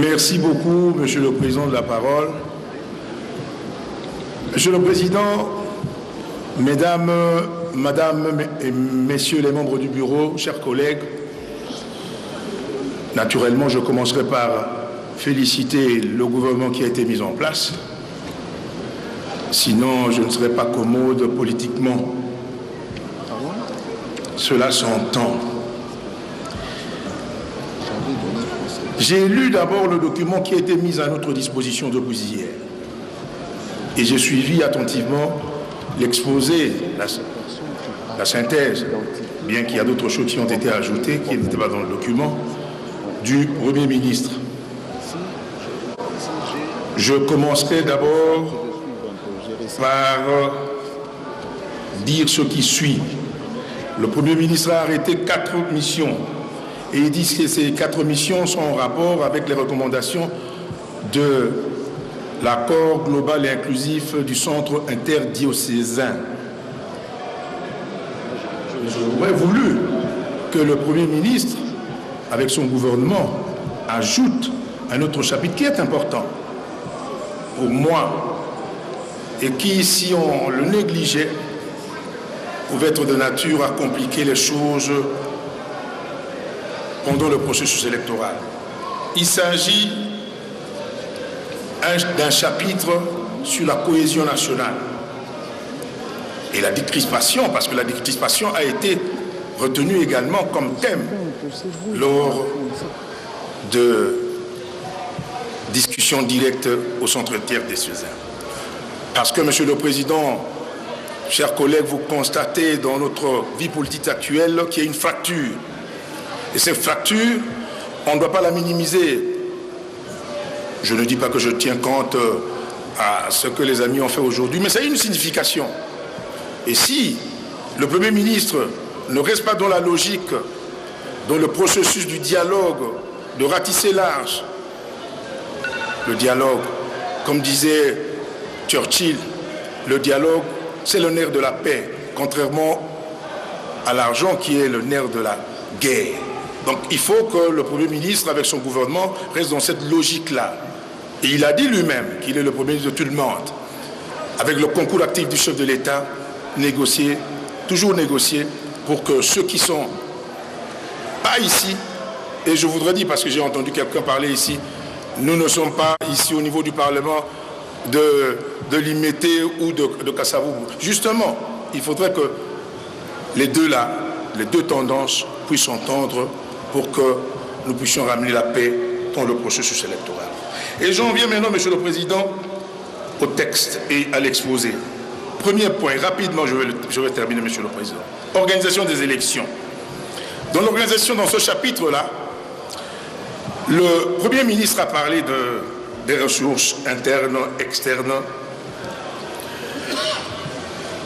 Merci beaucoup, Monsieur le Président, de la parole. Monsieur le Président, Mesdames, Madame et Messieurs les membres du Bureau, chers collègues, naturellement, je commencerai par féliciter le gouvernement qui a été mis en place. Sinon, je ne serais pas commode politiquement. Cela s'entend. J'ai lu d'abord le document qui a été mis à notre disposition depuis hier. Et j'ai suivi attentivement l'exposé, la synthèse, bien qu'il y a d'autres choses qui ont été ajoutées, qui n'étaient pas dans le document, du Premier ministre. Je commencerai d'abord par dire ce qui suit. Le Premier ministre a arrêté 4 missions. Et il dit que ces 4 missions sont en rapport avec les recommandations de l'accord global et inclusif du centre interdiocésain. J'aurais voulu que le Premier ministre, avec son gouvernement, ajoute un autre chapitre qui est important pour moi et qui, si on le négligeait, pouvait être de nature à compliquer les choses pendant le processus électoral. Il s'agit d'un chapitre sur la cohésion nationale et la décrispation, parce que la décrispation a été retenue également comme thème lors de discussions directes au centre interdiocésain. Parce que, Monsieur le Président, chers collègues, vous constatez dans notre vie politique actuelle qu'il y a une fracture. Et cette fracture, on ne doit pas la minimiser. Je ne dis pas que je tiens compte à ce que les amis ont fait aujourd'hui, mais ça a une signification. Et si le Premier ministre ne reste pas dans la logique, dans le processus du dialogue, de ratisser large, le dialogue, comme disait Churchill, le dialogue, c'est le nerf de la paix, contrairement à l'argent qui est le nerf de la guerre. Donc il faut que le Premier ministre, avec son gouvernement, reste dans cette logique-là. Et il a dit lui-même qu'il est le Premier ministre de tout le monde. Avec le concours actif du chef de l'État, négocier, toujours négocier, pour que ceux qui sont pas ici, et je voudrais dire, parce que j'ai entendu quelqu'un parler ici, nous ne sommes pas ici au niveau du Parlement de Limité ou de Kassavoubou. Justement, il faudrait que les deux tendances puissent s'entendre pour que nous puissions ramener la paix dans le processus électoral. Et j'en viens maintenant, Monsieur le Président, au texte et à l'exposé. Premier point, rapidement, je vais terminer, Monsieur le Président. Organisation des élections. Dans l'organisation, dans ce chapitre-là, le Premier ministre a parlé des ressources internes, externes,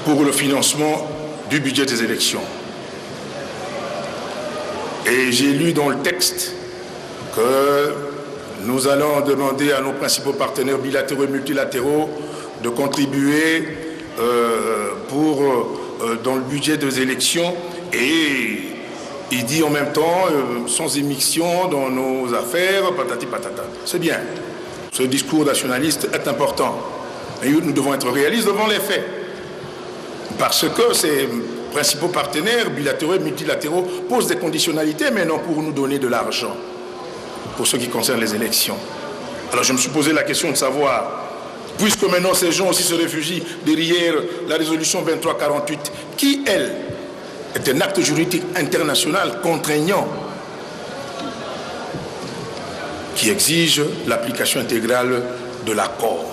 pour le financement du budget des élections. Et j'ai lu dans le texte que nous allons demander à nos principaux partenaires bilatéraux et multilatéraux de contribuer dans le budget des élections, et il dit en même temps sans émission dans nos affaires, patati patata. C'est bien. Ce discours nationaliste est important. Et nous devons être réalistes devant les faits. Parce que ces principaux partenaires bilatéraux et multilatéraux posent des conditionnalités, mais non pour nous donner de l'argent, pour ce qui concerne les élections. Alors je me suis posé la question de savoir, puisque maintenant ces gens aussi se réfugient derrière la résolution 2348, qui, elle, est un acte juridique international contraignant, qui exige l'application intégrale de l'accord.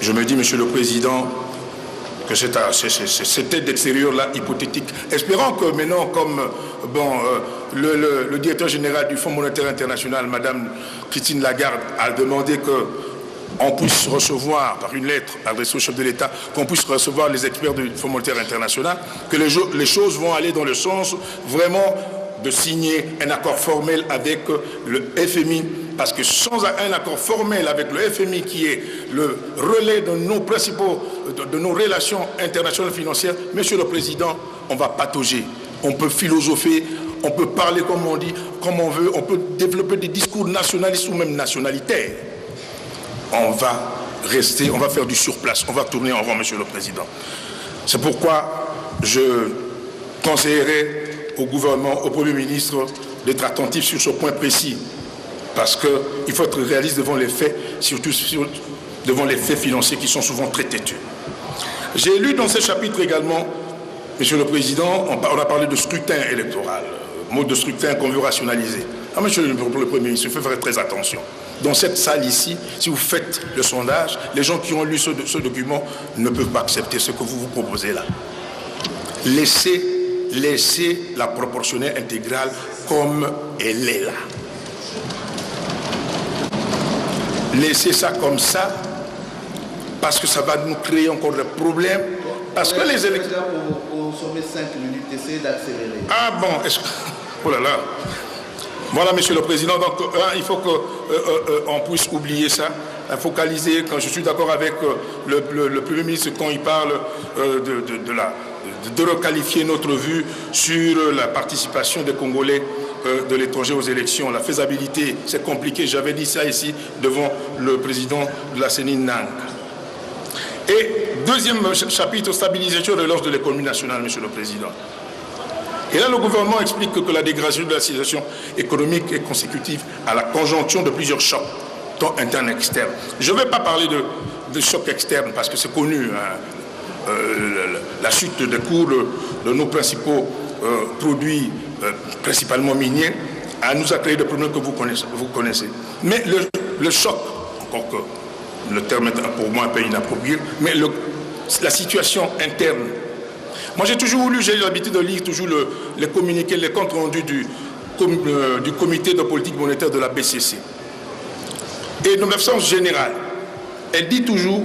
Je me dis, Monsieur le Président, que cette aide extérieure-là hypothétique. Espérons que maintenant, comme le directeur général du Fonds monétaire international, Madame Christine Lagarde, a demandé qu'on puisse recevoir, par une lettre adressée au chef de l'État, qu'on puisse recevoir les experts du Fonds monétaire international, que les choses vont aller dans le sens vraiment de signer un accord formel avec le FMI, parce que sans un accord formel avec le FMI, qui est le relais de nos principaux, de nos relations internationales financières, Monsieur le Président, on va patauger. On peut philosopher, on peut parler comme on dit, comme on veut, on peut développer des discours nationalistes ou même nationalitaires. On va rester, on va faire du surplace, on va tourner en rond, Monsieur le Président. C'est pourquoi je conseillerais au gouvernement, au Premier ministre, d'être attentif sur ce point précis. Parce qu'il faut être réaliste devant les faits, surtout devant les faits financiers qui sont souvent très têtus. J'ai lu dans ce chapitre également, Monsieur le Président, on a parlé de scrutin électoral, mode de scrutin qu'on veut rationaliser. Ah, Monsieur le Premier ministre, il faut faire très attention. Dans cette salle ici, si vous faites le sondage, les gens qui ont lu ce document ne peuvent pas accepter ce que vous vous proposez là. Laissez la proportionnelle intégrale comme elle est là. Laissez ça comme ça, parce que ça va nous créer encore des problèmes. Parce que les élections... Pour consommer 5 minutes, essayez d'accélérer. Ah bon, est-ce que... Oh là là. Voilà, Monsieur le Président, donc il faut qu'on puisse oublier ça, focaliser, quand je suis d'accord avec le Premier ministre quand il parle de requalifier notre vue sur la participation des Congolais de l'étranger aux élections. La faisabilité, c'est compliqué, j'avais dit ça ici devant le président de la CENI Nang. Et deuxième chapitre, stabilisation de l'ordre de l'économie nationale, Monsieur le Président. Et là, le gouvernement explique que la dégradation de la situation économique est consécutive à la conjonction de plusieurs chocs, tant internes et externes. Je ne vais pas parler de chocs externes parce que c'est connu. Hein. La chute des cours de nos principaux produits, principalement miniers, nous a créé des problèmes que vous connaissez. Mais le choc, encore que le terme est pour moi un peu inapproprié, mais la situation interne. Moi, j'ai toujours lu, j'ai l'habitude de lire toujours les communiqués, les comptes rendus du comité de politique monétaire de la BCC. Et de façon générale, elle dit toujours,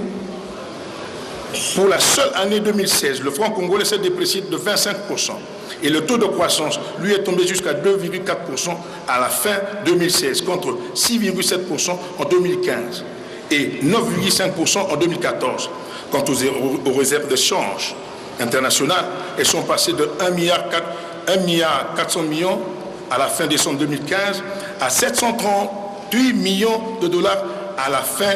pour la seule année 2016, le franc congolais s'est déprécié de 25%. Et le taux de croissance, lui, est tombé jusqu'à 2,4% à la fin 2016, contre 6,7% en 2015 et 9,5% en 2014. Quant aux réserves de change internationales, elles sont passées de 1,4 milliard à la fin décembre 2015 à 738 millions de dollars à la fin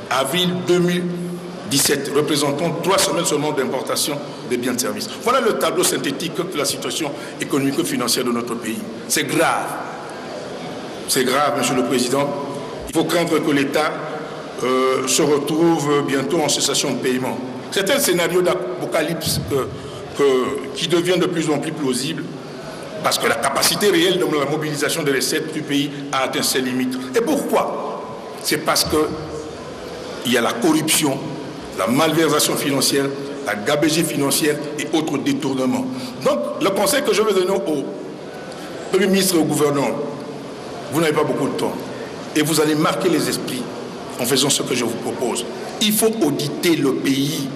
avril 2017, représentant 3 semaines seulement d'importation des biens de services. Voilà le tableau synthétique de la situation économico-financière de notre pays. C'est grave. C'est grave, Monsieur le Président. Il faut craindre que l'État se retrouve bientôt en cessation de paiement. C'est un scénario d'apocalypse qui devient de plus en plus plausible parce que la capacité réelle de la mobilisation des recettes du pays a atteint ses limites. Et pourquoi? C'est parce qu'il y a la corruption, la malversation financière, la gabegie financière et autres détournements. Donc, le conseil que je vais donner au Premier ministre et au gouvernement, vous n'avez pas beaucoup de temps et vous allez marquer les esprits en faisant ce que je vous propose. Il faut auditer le pays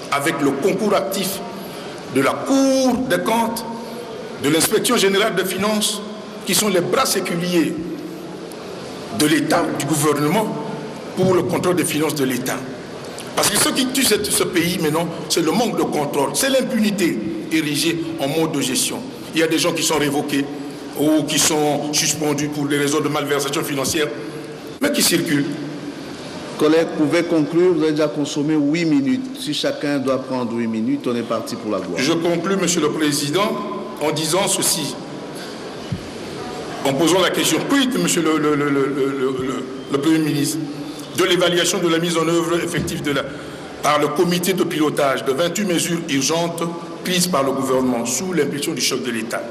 avec le concours actif de la Cour des comptes, de l'Inspection générale des finances, qui sont les bras séculiers de l'État, du gouvernement, pour le contrôle des finances de l'État. Parce que ce qui tue ce pays maintenant, c'est le manque de contrôle, c'est l'impunité érigée en mode de gestion. Il y a des gens qui sont révoqués ou qui sont suspendus pour des raisons de malversation financière, mais qui circulent. Collègues, vous pouvez conclure, vous avez déjà consommé 8 minutes. Si chacun doit prendre 8 minutes, on est parti pour la gloire. Je conclue, Monsieur le Président, en disant ceci. En posant la question, quid, Monsieur le Premier ministre, de l'évaluation de la mise en œuvre effective par le comité de pilotage de 28 mesures urgentes prises par le gouvernement sous l'impulsion du chef de l'État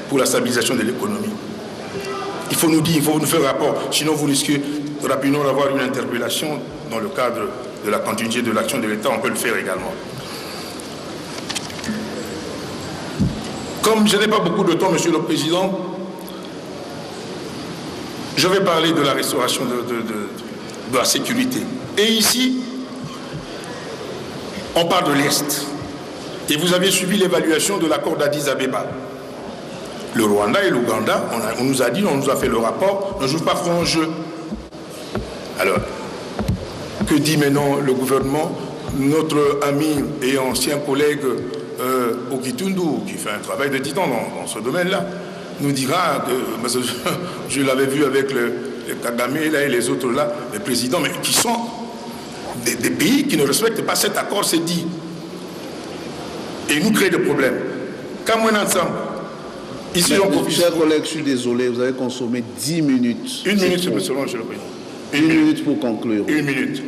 pour la stabilisation de l'économie. Il faut nous dire, il faut nous faire rapport, sinon vous risquez rapidement d'avoir une interpellation dans le cadre de la continuité de l'action de l'État, on peut le faire également. Comme je n'ai pas beaucoup de temps, Monsieur le Président, je vais parler de la restauration de la sécurité. Et ici, on parle de l'Est. Et vous avez suivi l'évaluation de l'accord d'Addis Abeba. Le Rwanda et l'Ouganda, on nous a dit, on nous a fait le rapport, ne joue pas franc jeu. Alors, que dit maintenant le gouvernement? Notre ami et ancien collègue Okitundu, qui fait un travail de titan dans ce domaine-là, nous dira, que, je l'avais vu avec le Kagame là, et les autres là, les présidents, mais qui sont des pays qui ne respectent pas cet accord, c'est dit. Et ils nous créent des problèmes. Quand on est ensemble, ici on profite. Chers collègues, je suis désolé, vous avez consommé 10 minutes. Une minute, c'est monsieur le président. Une minute pour conclure. Une minute.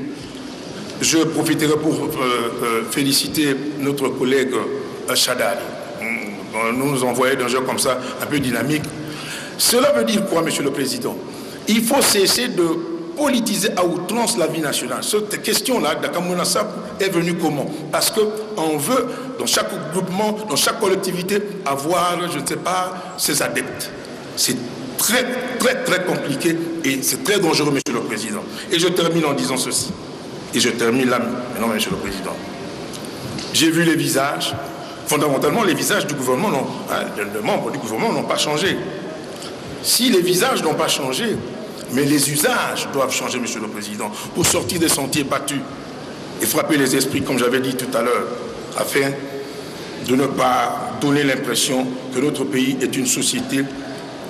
Je profiterai pour féliciter notre collègue Chadali. Nous envoyer dans un jeu comme ça, un peu dynamique. Cela veut dire quoi, monsieur le président? Il faut cesser de politiser à outrance la vie nationale. Cette question-là, d'Akamounassa, est venue comment? Parce qu'on veut, dans chaque groupement, dans chaque collectivité, avoir, je ne sais pas, ses adeptes. C'est très, très, très compliqué et c'est très dangereux, monsieur le président. Et je termine en disant ceci. Et je termine là, maintenant, monsieur le président. J'ai vu les visages. Fondamentalement, les visages du gouvernement, les membres du gouvernement n'ont pas changé. Si les visages n'ont pas changé, mais les usages doivent changer, monsieur le président, pour sortir des sentiers battus et frapper les esprits, comme j'avais dit tout à l'heure, afin de ne pas donner l'impression que notre pays est une société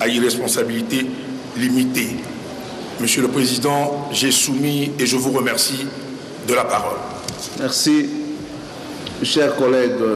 à irresponsabilité limitée. Monsieur le président, j'ai soumis et je vous remercie de la parole. Merci, chers collègues.